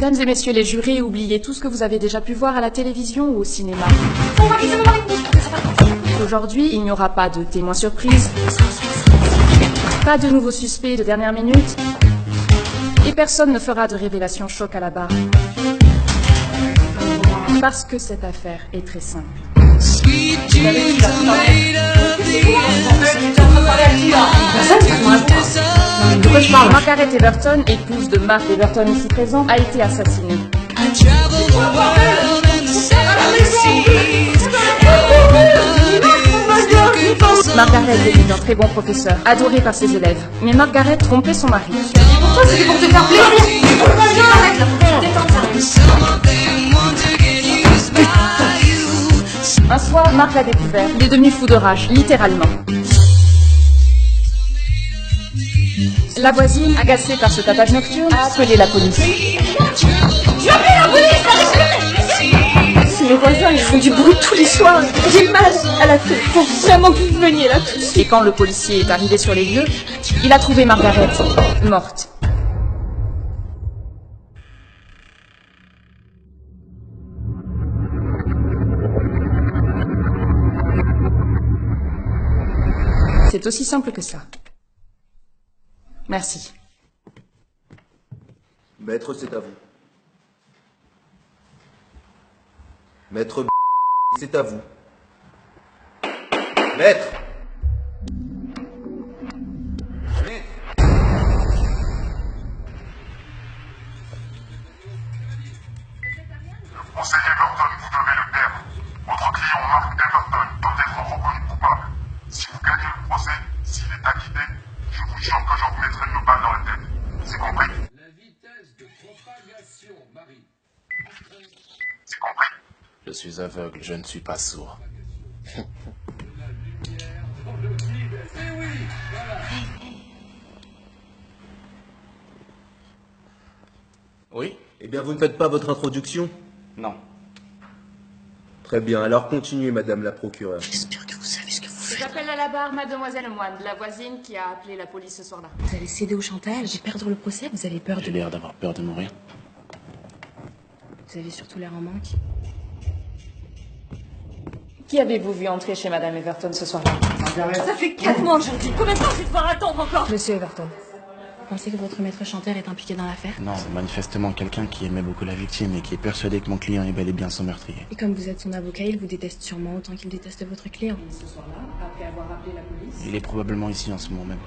Mesdames et messieurs les jurés, oubliez tout ce que vous avez déjà pu voir à la télévision ou au cinéma. Aujourd'hui, il n'y aura pas de témoins surprises, pas de nouveaux suspects de dernière minute, et personne ne fera de révélation choc à la barre. Parce que cette affaire est très simple. Margaret Everton, épouse de Mark Everton ici présent, a été assassinée. Margaret était un très bon professeur, adoré par ses élèves. Mais Margaret trompait son mari. Pourquoi c'était pour te faire plaisir? Un soir, Mark l'a découvert. Il est devenu fou de rage, littéralement. La voisine, agacée par ce tapage nocturne, a appelé la police. Je vais appeler la police! Mes voisins, ils font du bruit tous les soirs. J'ai mal à la tête. Faut vraiment que vous veniez là tout de suite. Et quand le policier est arrivé sur les lieux, il a trouvé Margaret morte. C'est aussi simple que ça. Merci. Maître, c'est à vous. Maître, c'est à vous. Maître! Conseiller Everton, vous devez le perdre. Votre client Mark Everton doit être reconnu coupable. Si vous gagnez le procès, s'il est acquitté, je vous jure que je vous mettrai une balle dans la tête. C'est compris? La vitesse de propagation, Marie. C'est compris? Je suis aveugle, je ne suis pas sourd. Oui? Eh bien, vous ne faites pas votre introduction? Non. Très bien, alors continuez, madame la procureure. J'espère que vous savez ce que vous faites. J'appelle à la barre mademoiselle Moine, la voisine qui a appelé la police ce soir-là. Vous allez céder au chantage et perdre le procès. Vous avez peur J'ai l'air d'avoir peur de mourir. Vous avez surtout l'air en manque. Qui avez-vous vu entrer chez madame Everton ce soir-là? Ça fait 4 mois que je le dis. Combien de temps je vais devoir attendre encore? Monsieur Everton. Vous pensez que votre maître chanteur est impliqué dans l'affaire? Non, c'est manifestement quelqu'un qui aimait beaucoup la victime et qui est persuadé que mon client est bel et bien son meurtrier. Et comme vous êtes son avocat, il vous déteste sûrement autant qu'il déteste votre client. Ce soir-là, après avoir appelé la police. Il est probablement ici en ce moment même.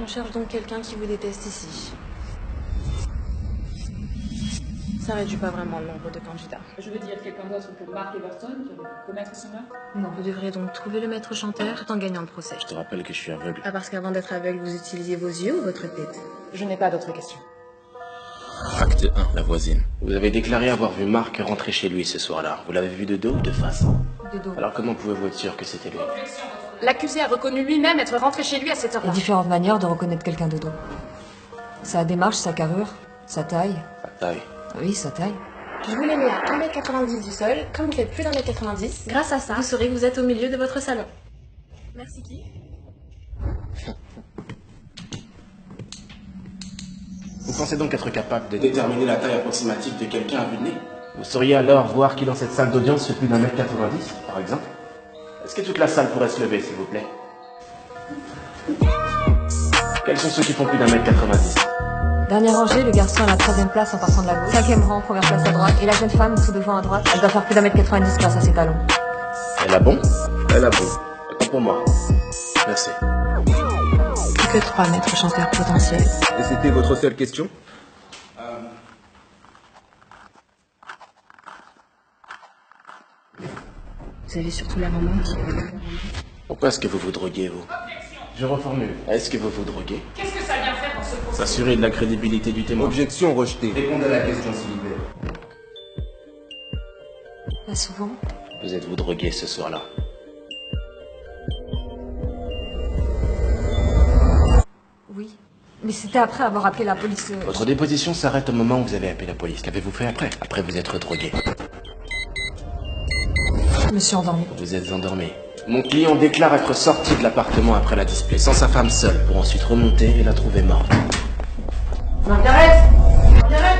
On cherche donc quelqu'un qui vous déteste ici. Ça réduit pas vraiment le nombre de candidats. Je veux dire quelqu'un d'autre que Mark Everton qui aurait pu commettre ce meurtre? Non. Vous devrez donc trouver le maître chanteur tout en gagnant le procès. Je te rappelle que je suis aveugle. Ah, parce qu'avant d'être aveugle, vous utilisiez vos yeux ou votre tête? Je n'ai pas d'autres questions. Acte 1, la voisine. Vous avez déclaré avoir vu Mark rentrer chez lui ce soir-là. Vous l'avez vu de dos ou de face? De dos. Alors comment pouvez-vous être sûr que c'était lui? L'accusé a reconnu lui-même être rentré chez lui à cette Il y a heure-là. différentes manières de reconnaître quelqu'un de dos. Sa démarche, sa carrure, sa taille. Sa taille. Oui, sa taille. Je vous l'ai mis à 1m90 du sol. Comme vous faites plus d'1m90, grâce à ça, vous saurez que vous êtes au milieu de votre salon. Merci qui? Vous pensez donc être capable de déterminer la taille approximative de quelqu'un à vue de nez? Vous sauriez alors voir qui dans cette salle d'audience fait plus d'1m90, par exemple? Est-ce que toute la salle pourrait se lever, s'il vous plaît? Quels sont ceux qui font plus d'1m90? Dernière rangée, le garçon à la 3e place en partant de la gauche. 5e rang, première place à droite. Et la jeune femme tout devant à droite, elle doit faire plus d'1m90 grâce à ses talons. Elle a bon? Elle a bon. Autant pour moi. Merci. Plus que 3 maîtres chanteurs potentiels. Et c'était votre seule question? Vous avez surtout l'air en manque. Pourquoi est-ce que vous vous droguez, vous? Je reformule. Est-ce que vous vous droguez? Qu'est-ce que ça vient faire dans ce procès? S'assurer de la crédibilité du témoin. Objection rejetée. Répondez à la question, s'il vous plaît. Pas souvent. Vous êtes-vous drogué ce soir-là? Oui. Mais c'était après avoir appelé la police. Votre déposition s'arrête au moment où vous avez appelé la police. Qu'avez-vous fait après? Après vous être drogué. Je me suis endormie. Vous êtes endormi. Mon client déclare être sorti de l'appartement après la dispute, sans sa femme seule, pour ensuite remonter et la trouver morte. Margaret! Margaret!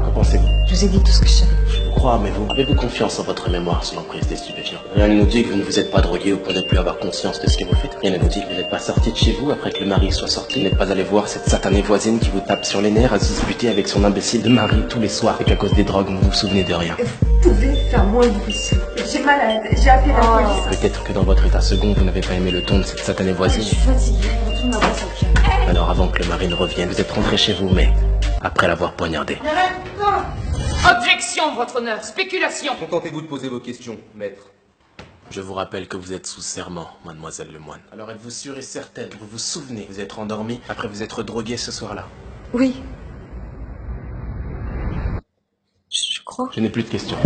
Qu'en pensez-vous? Je vous ai dit tout ce que je savais. Je vous crois, mais vous, avez-vous confiance en votre mémoire sous l'emprise des stupéfiants? Rien ne nous dit que vous ne vous êtes pas drogué au point de ne plus avoir conscience de ce que vous faites. Rien ne nous dit que vous n'êtes pas sorti de chez vous après que le mari soit sorti. Vous n'êtes pas allé voir cette satanée voisine qui vous tape sur les nerfs à se disputer avec son imbécile de mari tous les soirs et qu'à cause des drogues, vous ne vous souvenez de rien. Vous pouvez faire moins de bruit, s'il vous plaît. J'ai mal à la tête. J'ai appelé la police. Peut-être que dans votre état second, vous n'avez pas aimé le ton de cette satanée voisine. Je suis fatiguée. Retourne ma boîte au calme. Alors avant que le mari ne revienne, vous êtes rentré chez vous, mais après l'avoir poignardé. Objection, votre honneur. Spéculation. Contentez-vous de poser vos questions, maître. Je vous rappelle que vous êtes sous serment, mademoiselle Lemoine. Alors êtes-vous sûre et certaine que vous vous souvenez vous êtes endormi après vous être drogué ce soir-là? Oui. Je crois. Je n'ai plus de questions.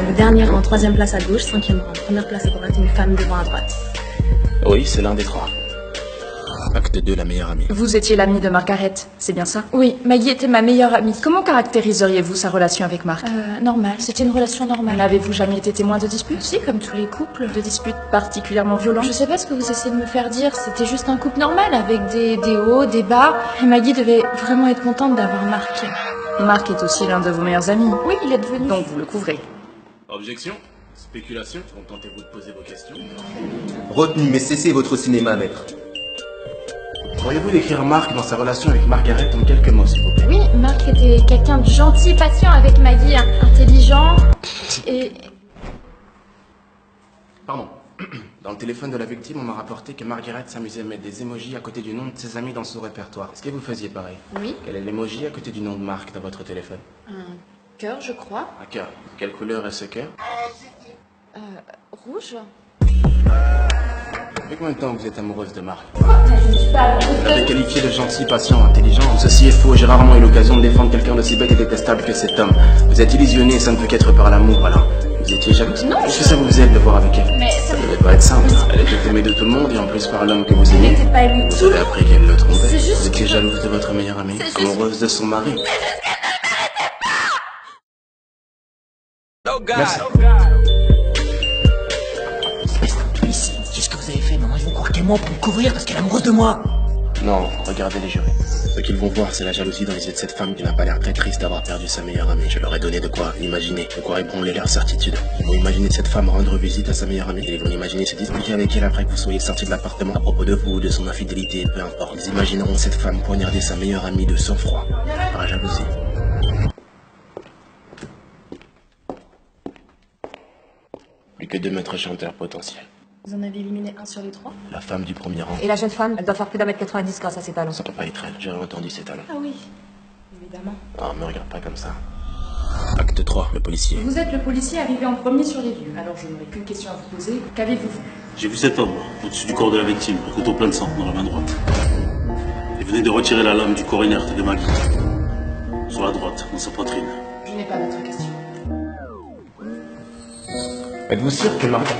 Le dernier rang, 3e place à gauche, 5e rang, 1re place à droite, une femme devant à droite. Oui, c'est l'un des trois. Acte 2, la meilleure amie. Vous étiez l'amie de Margaret, c'est bien ça? Oui, Maggie était ma meilleure amie. Comment caractériseriez-vous sa relation avec Mark? Normal, c'était une relation normale. N'avez-vous jamais été témoin de disputes? Si, comme tous les couples. De disputes particulièrement violentes? Je sais pas ce que vous essayez de me faire dire, c'était juste un couple normal, avec des hauts, des bas. Et Maggie devait vraiment être contente d'avoir Mark. Mark est aussi l'un de vos meilleurs amis. Oui, il est devenu. Donc vous le couvrez. Objection? Spéculation? Contentez-vous de poser vos questions. Retenu, mais cessez votre cinéma, maître. Pourriez-vous décrire Mark dans sa relation avec Margaret en quelques mots, s'il vous plaît? Oui, Mark était quelqu'un de gentil, patient avec Maggie, intelligent et... Pardon. Dans le téléphone de la victime, on m'a rapporté que Margaret s'amusait à mettre des émojis à côté du nom de ses amis dans son répertoire. Est-ce que vous faisiez pareil? Oui. Quel est l'émoji à côté du nom de Mark dans votre téléphone? Un cœur, je crois. Un cœur. Quelle couleur est ce cœur? Rouge. Depuis combien de temps vous êtes amoureuse de Mark? Vous l'avez qualifié de gentil, patient, intelligent. Ceci est faux. J'ai rarement eu l'occasion de défendre quelqu'un d'aussi bête et détestable que cet homme. Vous êtes illusionné et ça ne peut qu'être par l'amour, alors. Vous étiez jalouse? Non. Est-ce que ça vous faisait de le voir avec elle? Mais Ça devait pas être simple. Elle était aimée de tout le monde et en plus par l'homme que vous aimez. n'était pas aimé. Vous avez appris qu'elle le trompait. C'est juste Vous étiez que- jalouse de votre meilleure amie, C'est juste- amoureuse de son mari. Merci. Qu'est-ce que vous avez fait? Maman, ils vont croire qu'elle ment pour me couvrir parce qu'elle est amoureuse de moi. Non, regardez les jurés. Ce qu'ils vont voir, c'est la jalousie dans les yeux de cette femme qui n'a pas l'air très triste d'avoir perdu sa meilleure amie. Je leur ai donné de quoi imaginer, de quoi ébranler leur certitude. Ils vont imaginer cette femme rendre visite à sa meilleure amie. Et ils vont imaginer se disputer avec elle après que vous soyez sortis de l'appartement. À propos de vous, de son infidélité, peu importe. Ils imagineront cette femme poignarder sa meilleure amie de sang-froid, par jalousie. Plus que 2 maîtres chanteurs potentiels. Vous en avez éliminé un sur les 3? La femme du premier rang. Et la jeune femme, elle doit faire plus d'1m90 grâce à ses talons. Ça peut pas être elle, j'ai entendu ses talons. Ah oui, évidemment. Ah, me regarde pas comme ça. Acte 3, le policier. Vous êtes le policier arrivé en premier sur les lieux. Alors je n'aurai qu'une question à vous poser. Qu'avez-vous vu? J'ai vu cet homme, au-dessus du corps de la victime, le couteau plein de sang, dans la main droite. Il venait de retirer la lame du corps inerte de Maggie. Sur la droite, dans sa poitrine. Je n'ai pas d'autres questions. Êtes-vous sûr que Margaret...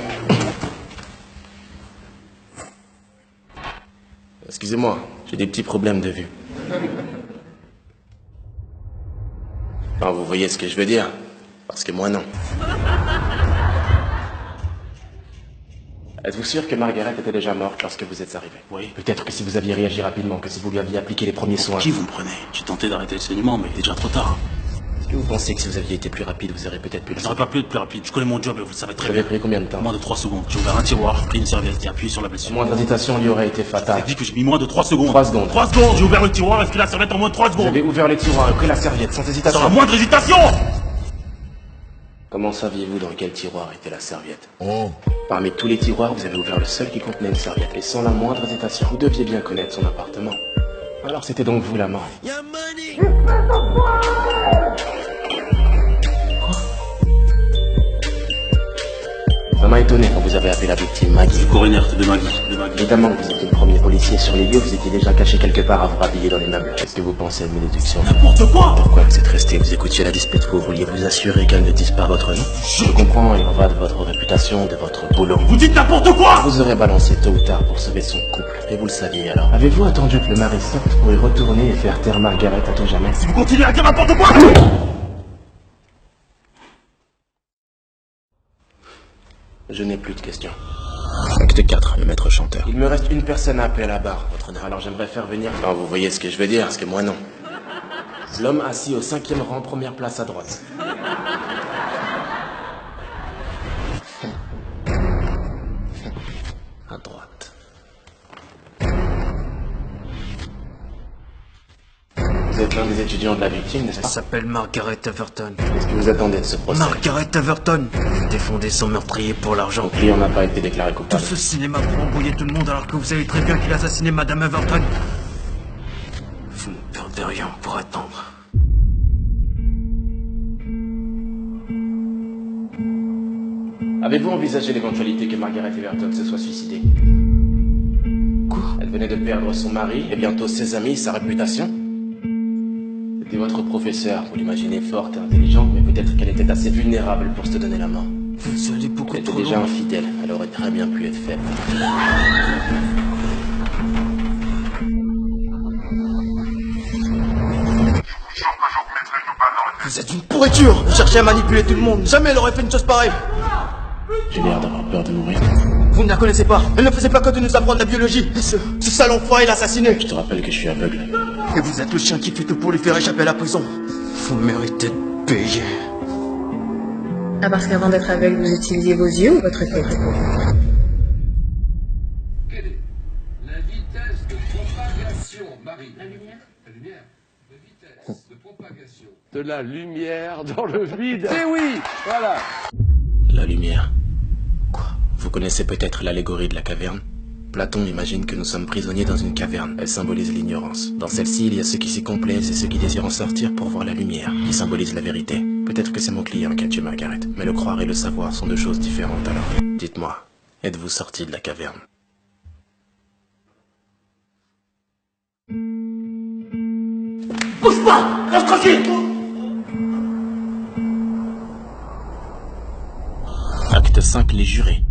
Excusez-moi, j'ai des petits problèmes de vue. Non, vous voyez ce que je veux dire? Parce que moi, non. Êtes-vous sûr que Margaret était déjà morte lorsque vous êtes arrivé? Oui. Peut-être que si vous aviez réagi rapidement, que si vous lui aviez appliqué les premiers soins... Qui vous me prenez? J'ai tenté d'arrêter le saignement, mais il est déjà trop tard. Est-ce que vous pensez que si vous aviez été plus rapide, vous auriez peut-être pu le J'aurais pas pu être plus rapide. Je connais mon job et vous le savez Vous très avez bien. pris combien de temps? Moins de 3 secondes. J'ai ouvert un tiroir, pris une serviette et appuyé sur la blessure. Moindre hésitation lui aurait été fatale. J'ai dit que j'ai mis moins de 3 secondes. 3 secondes. 3 secondes! J'ai ouvert le tiroir et pris la serviette en moins de 3 Vous secondes. avez ouvert les tiroirs et pris la serviette sans Sans hésitation. la moindre hésitation! Comment saviez-vous dans quel tiroir était la serviette? Parmi tous les tiroirs, vous avez ouvert le seul qui contenait une serviette, et sans la moindre hésitation. Vous deviez bien connaître son appartement. Alors c'était donc vous la mort. Ça m'a étonné quand vous avez appelé la victime Maggie. Du corps inerte de Maggie. Évidemment que vous étiez le premier policier sur les lieux, vous étiez déjà caché quelque part à vous rhabiller dans les meubles. Qu'est-ce que vous pensez de mes déductions? N'importe quoi! Pourquoi vous êtes resté? Vous écoutiez la dispute, vous vouliez vous assurer qu'elle ne dise pas votre nom? Je comprends, il en va de votre réputation, de votre boulot. Vous dites n'importe quoi! Vous aurez balancé tôt ou tard pour sauver son couple, et vous le saviez alors. Avez-vous attendu que le mari sorte pour y retourner et faire taire Margaret à tout jamais? Si vous continuez à dire n'importe quoi! Je n'ai plus de questions. Acte 4, le maître chanteur. Il me reste une personne à appeler à la barre, votre honneur. Alors j'aimerais faire venir... Enfin, vous voyez ce que je veux dire, parce que moi non. L'homme assis au 5e rang, première place à droite. À droite. Vous êtes l'un des étudiants de la victime, n'est-ce pas? Elle s'appelle Margaret Everton. Qu'est-ce que vous attendez de ce procès? Margaret Everton! Vous défendez son meurtrier pour l'argent. Mon client n'a pas été déclaré Tout coupable. ce cinéma pour embrouiller tout le monde alors que vous savez très bien qu'il a assassiné Madame Everton. Vous ne perdez rien pour attendre. Avez-vous envisagé l'éventualité que Margaret Everton se soit suicidée? Quoi? Elle venait de perdre son mari et bientôt ses amis, sa réputation. C'était votre professeur, vous l'imaginez forte et intelligente, mais peut-être qu'elle était assez vulnérable pour se donner la mort. Vous allez beaucoup Elle était trop déjà loin. infidèle, elle aurait très bien pu être faible. Vous êtes une pourriture! Vous cherchez à manipuler tout le monde. Jamais elle aurait fait une chose pareille. J'ai l'air d'avoir peur de mourir. Vous ne la connaissez pas. Elle ne faisait pas que de nous apprendre la biologie. Et ce sale enfoiré l'a assassiné. Je te rappelle que je suis aveugle. Et vous êtes le chien qui fait tout pour lui faire échapper à la prison. Vous méritez de payer. Ah, parce qu'avant d'être aveugle, vous utilisiez vos yeux ou votre tête? Quelle est la vitesse de propagation, Marie? La lumière. La lumière. La vitesse de propagation. De la lumière dans le vide. Eh oui, voilà. La lumière. Quoi? Vous connaissez peut-être l'allégorie de la caverne? Platon imagine que nous sommes prisonniers dans une caverne. Elle symbolise l'ignorance. Dans celle-ci, il y a ceux qui s'y complaisent et ceux qui désirent en sortir pour voir la lumière, qui symbolise la vérité. Peut-être que c'est mon client qui a tué Margaret, mais le croire et le savoir sont deux choses différentes alors. Dites-moi, êtes-vous sorti de la caverne? Bouge pas! Reste tranquille! Acte 5, les jurés.